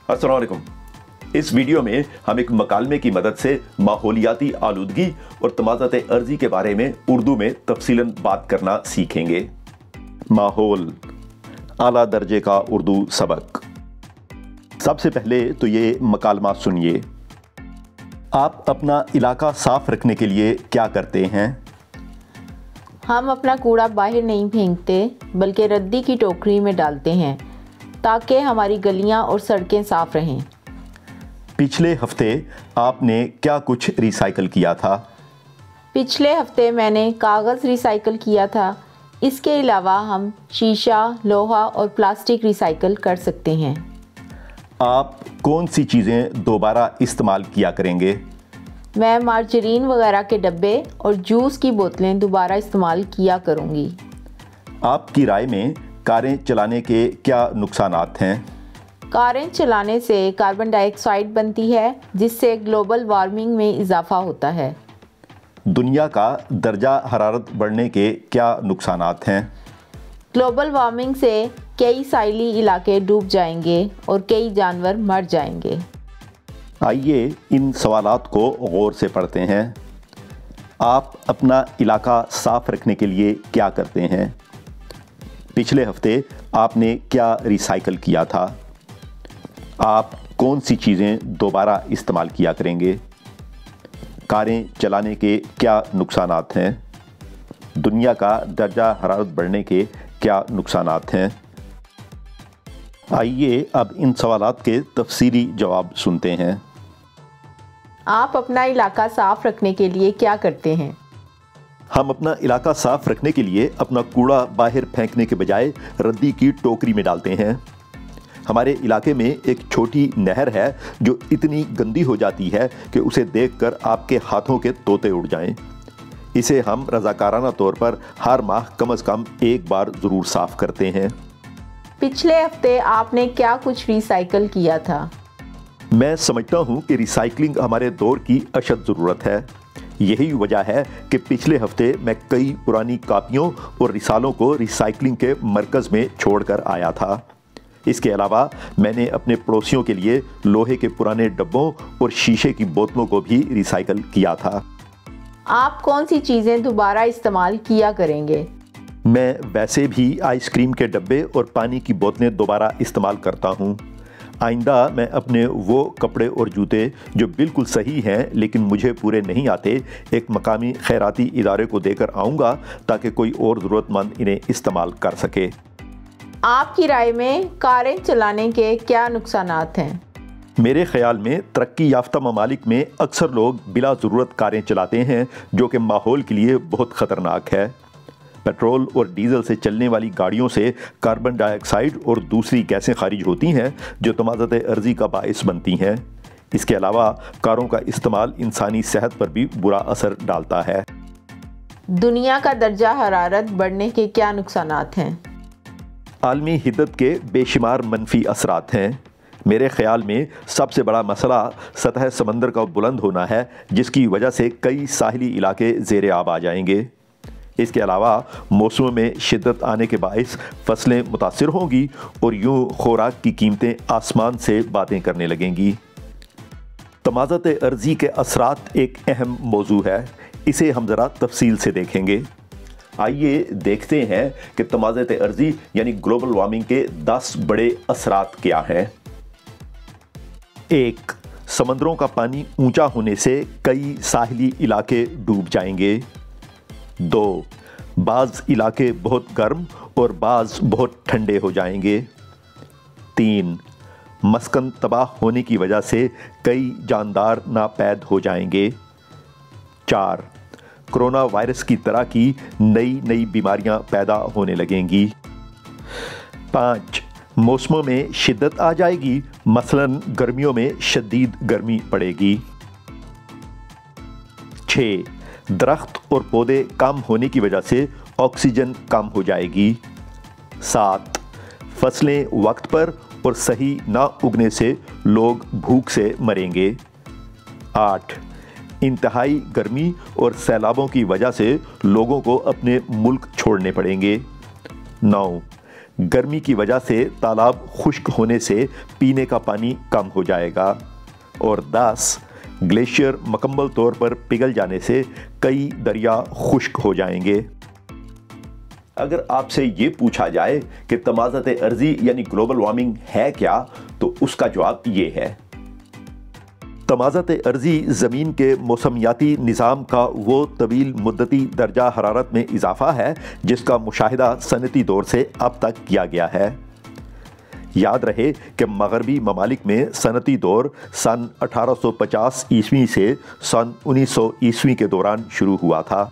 अस्सलाम वालेकुम। इस वीडियो में हम एक मकालमे की मदद से माहौलियाती आलूदगी और तमाज़त अर्ज़ी के बारे में उर्दू में तफसीलन बात करना सीखेंगे। माहौल, आला दर्जे का उर्दू सबक। सबसे पहले तो ये मकालमा सुनिए। आप अपना इलाका साफ रखने के लिए क्या करते हैं? हम अपना कूड़ा बाहर नहीं फेंकते बल्कि रद्दी की टोकरी में डालते हैं ताकि हमारी गलियां और सड़कें साफ रहें। पिछले हफ्ते आपने क्या कुछ रिसाइकल किया था? पिछले हफ्ते मैंने कागज़ रिसाइकल किया था। इसके अलावा हम शीशा, लोहा और प्लास्टिक रिसाइकल कर सकते हैं। आप कौन सी चीज़ें दोबारा इस्तेमाल किया करेंगे? मैं मार्जरीन वगैरह के डब्बे और जूस की बोतलें दोबारा इस्तेमाल किया करूँगी। आपकी राय में कारें चलाने के क्या नुकसानात हैं? कारें चलाने से कार्बन डाइऑक्साइड बनती है जिससे ग्लोबल वार्मिंग में इजाफा होता है। दुनिया का दर्जा हरारत बढ़ने के क्या नुकसानात हैं? ग्लोबल वार्मिंग से कई साहिली इलाके डूब जाएंगे और कई जानवर मर जाएंगे। आइए इन सवालात को गौर से पढ़ते हैं। आप अपना इलाका साफ रखने के लिए क्या करते हैं? पिछले हफ्ते आपने क्या रिसाइकल किया था? आप कौन सी चीज़ें दोबारा इस्तेमाल किया करेंगे? कारें चलाने के क्या नुकसानात हैं? दुनिया का दर्जा हरारत बढ़ने के क्या नुकसानात हैं? आइए अब इन सवालात के तफसीली जवाब सुनते हैं। आप अपना इलाका साफ रखने के लिए क्या करते हैं? हम अपना इलाका साफ रखने के लिए अपना कूड़ा बाहर फेंकने के बजाय रद्दी की टोकरी में डालते हैं। हमारे इलाके में एक छोटी नहर है जो इतनी गंदी हो जाती है कि उसे देखकर आपके हाथों के तोते उड़ जाएं। इसे हम रज़ाकाराना तौर पर हर माह कम से कम एक बार ज़रूर साफ़ करते हैं। पिछले हफ्ते आपने क्या कुछ रिसाइकल किया था? मैं समझता हूँ कि रिसाइकलिंग हमारे दौर की अशद ज़रूरत है। यही वजह है कि पिछले हफ्ते मैं कई पुरानी कापियों और रिसालों को रिसाइकलिंग के मरकज़ में छोड़कर आया था। इसके अलावा मैंने अपने पड़ोसियों के लिए लोहे के पुराने डब्बों और शीशे की बोतलों को भी रिसाइकल किया था। आप कौन सी चीज़ें दोबारा इस्तेमाल किया करेंगे? मैं वैसे भी आइसक्रीम के डब्बे और पानी की बोतलें दोबारा इस्तेमाल करता हूँ। आइंदा मैं अपने वो कपड़े और जूते जो बिल्कुल सही हैं लेकिन मुझे पूरे नहीं आते एक मकामी खैराती इदारे को देकर आऊँगा ताकि कोई और ज़रूरतमंद इन्हें इस्तेमाल कर सके। आपकी राय में कारें चलाने के क्या नुकसानात हैं? मेरे ख़याल में तरक्की याफ्ता ममालिक में अक्सर लोग बिला ज़रूरत कारें चलाते हैं जो कि माहौल के लिए बहुत ख़तरनाक है। पेट्रोल और डीज़ल से चलने वाली गाड़ियों से कार्बन डाइऑक्साइड और दूसरी गैसें खारिज होती हैं जो तमाज़त अर्ज़ी का बाइस बनती हैं। इसके अलावा कारों का इस्तेमाल इंसानी सेहत पर भी बुरा असर डालता है। दुनिया का दर्जा हरारत बढ़ने के क्या नुकसानात हैं? आलमी हिद्दत के बेशुमार मनफी असरात हैं। मेरे ख़याल में सबसे बड़ा मसला सतह समंदर का बुलंद होना है जिसकी वजह से कई साहिली इलाके ज़ेरे आब आ जाएंगे। इसके अलावा मौसम में शिद्दत आने के बाइस फसलें मुतासिर होंगी और यूँ खुराक की कीमतें आसमान से बातें करने लगेंगी। तमाज़त अर्ज़ी के असरात एक अहम मौजू है। इसे हम ज़रा तफसील से देखेंगे। आइए देखते हैं कि तमाज़त अर्ज़ी यानी ग्लोबल वार्मिंग के 10 बड़े असरात क्या हैं। 1. समंदरों का पानी ऊंचा होने से कई साहिली इलाके डूब जाएंगे। 2. बाज़ इलाके बहुत गर्म और बाज़ बहुत ठंडे हो जाएंगे। 3. मस्कन तबाह होने की वजह से कई जानदार नापैद हो जाएंगे। 4. कोरोना वायरस की तरह की नई बीमारियां पैदा होने लगेंगी। 5. मौसमों में शिद्दत आ जाएगी, मसलन गर्मियों में शदीद गर्मी पड़ेगी। 6. दरख्त और पौधे कम होने की वजह से ऑक्सीजन कम हो जाएगी। 7. फसलें वक्त पर और सही ना उगने से लोग भूख से मरेंगे। 8. इंतहाई गर्मी और सैलाबों की वजह से लोगों को अपने मुल्क छोड़ने पड़ेंगे। 9. گرمی کی وجہ سے تالاب خشک ہونے سے پینے کا پانی کم ہو جائے گا، اور 10 گلیشیئر مکمل طور پر پگھل جانے سے کئی دریا خشک ہو جائیں گے۔ اگر آپ سے یہ پوچھا جائے کہ تمازت ارضی یعنی گلوبل وارمنگ ہے کیا، تو اس کا جواب یہ ہے۔ تمازت ارضی زمین کے موسمیاتی نظام کا وہ طویل مدتی درجہ حرارت میں اضافہ ہے جس کا مشاہدہ صنعتی دور سے اب تک کیا گیا ہے۔ یاد رہے کہ مغربی ممالک میں صنعتی دور سن 1850 عیسوی سے سن 1900 عیسوی کے دوران شروع ہوا تھا۔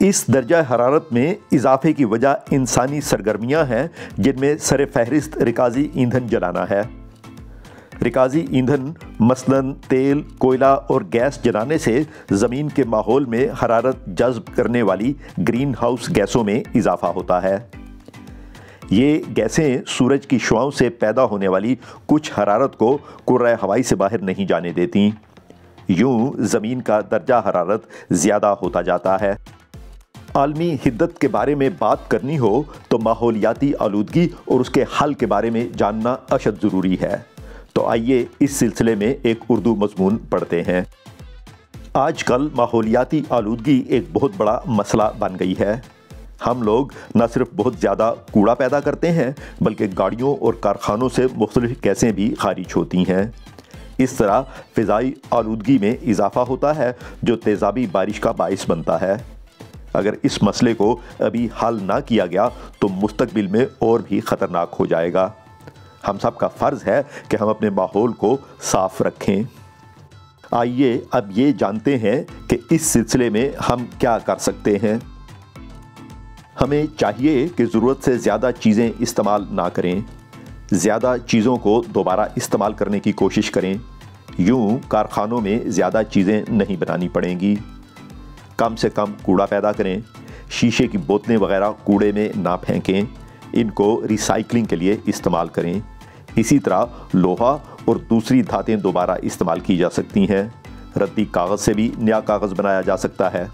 اس درجہ حرارت میں اضافے کی وجہ انسانی سرگرمیاں ہیں، جن میں سر فہرست رکازی ایندھن جلانا ہے۔ رکازی ایندھن مثلاً تیل، کوئلہ اور گیس جلانے سے زمین کے ماحول میں حرارت جذب کرنے والی گرین ہاؤس گیسوں میں اضافہ ہوتا ہے۔ یہ گیسیں سورج کی شعاؤں سے پیدا ہونے والی کچھ حرارت کو کرۂ ہوائی سے باہر نہیں جانے دیتی۔ یوں زمین کا درجہ حرارت زیادہ ہوتا جاتا ہے۔ عالمی حدت کے بارے میں بات کرنی ہو تو ماحولیاتی آلودگی اور اس کے حل کے بارے میں جاننا اشد ضروری ہے۔ تو آئیے اس سلسلے میں ایک اردو مضمون پڑھتے ہیں۔ آج کل ماحولیاتی آلودگی ایک بہت بڑا مسئلہ بن گئی ہے۔ ہم لوگ نہ صرف بہت زیادہ کوڑا پیدا کرتے ہیں بلکہ گاڑیوں اور کارخانوں سے مختلف گیسیں بھی خارج ہوتی ہیں۔ اس طرح فضائی آلودگی میں اضافہ ہوتا ہے جو تیزابی بارش کا باعث بنتا ہے۔ اگر اس مسئلے کو ابھی حل نہ کیا گیا تو مستقبل میں اور بھی خطرناک ہو جائے گا۔ ہم سب کا فرض ہے کہ ہم اپنے ماحول کو صاف رکھیں۔ آئیے اب یہ جانتے ہیں کہ اس سلسلے میں ہم کیا کر سکتے ہیں۔ ہمیں چاہیے کہ ضرورت سے زیادہ چیزیں استعمال نہ کریں، زیادہ چیزوں کو دوبارہ استعمال کرنے کی کوشش کریں۔ یوں کارخانوں میں زیادہ چیزیں نہیں بنانی پڑیں گی۔ کم سے کم کوڑا پیدا کریں، شیشے کی بوتلیں وغیرہ کوڑے میں نہ پھینکیں، ان کو ریسائکلنگ کے لیے استعمال کریں۔ اسی طرح لوہا اور دوسری دھاتیں دوبارہ استعمال کی جا سکتی ہیں۔ ردی کاغذ سے بھی نیا کاغذ بنایا جا سکتا ہے۔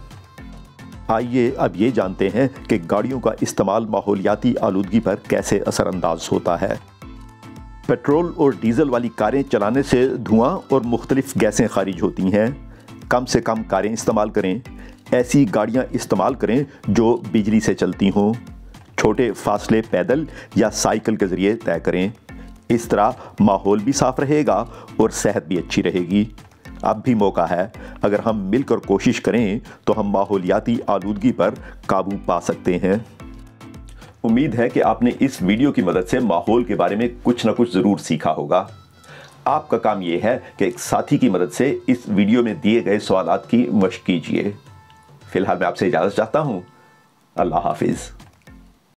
آئیے اب یہ جانتے ہیں کہ گاڑیوں کا استعمال ماحولیاتی آلودگی پر کیسے اثر انداز ہوتا ہے۔ پیٹرول اور ڈیزل والی کاریں چلانے سے دھواں اور مختلف گیسیں خارج ہوتی ہیں۔ کم سے کم کاریں استعمال کریں۔ ایسی گاڑیاں استعمال کریں جو بجلی سے چلتی ہوں۔ چھوٹے فاصلے پیدل یا سائیکل کے ذریعے طے کریں۔ اس طرح ماحول بھی صاف رہے گا اور صحت بھی اچھی رہے گی۔ اب بھی موقع ہے، اگر ہم مل کر کوشش کریں تو ہم ماحولیاتی آلودگی پر قابو پا سکتے ہیں۔ امید ہے کہ آپ نے اس ویڈیو کی مدد سے ماحول کے بارے میں کچھ نہ کچھ ضرور سیکھا ہوگا۔ آپ کا کام یہ ہے کہ ایک ساتھی کی مدد سے اس ویڈیو میں دیے گئے سوالات کی مشق کیجیے۔ فی الحال میں آپ سے اجازت چاہتا ہوں۔ اللہ حافظ۔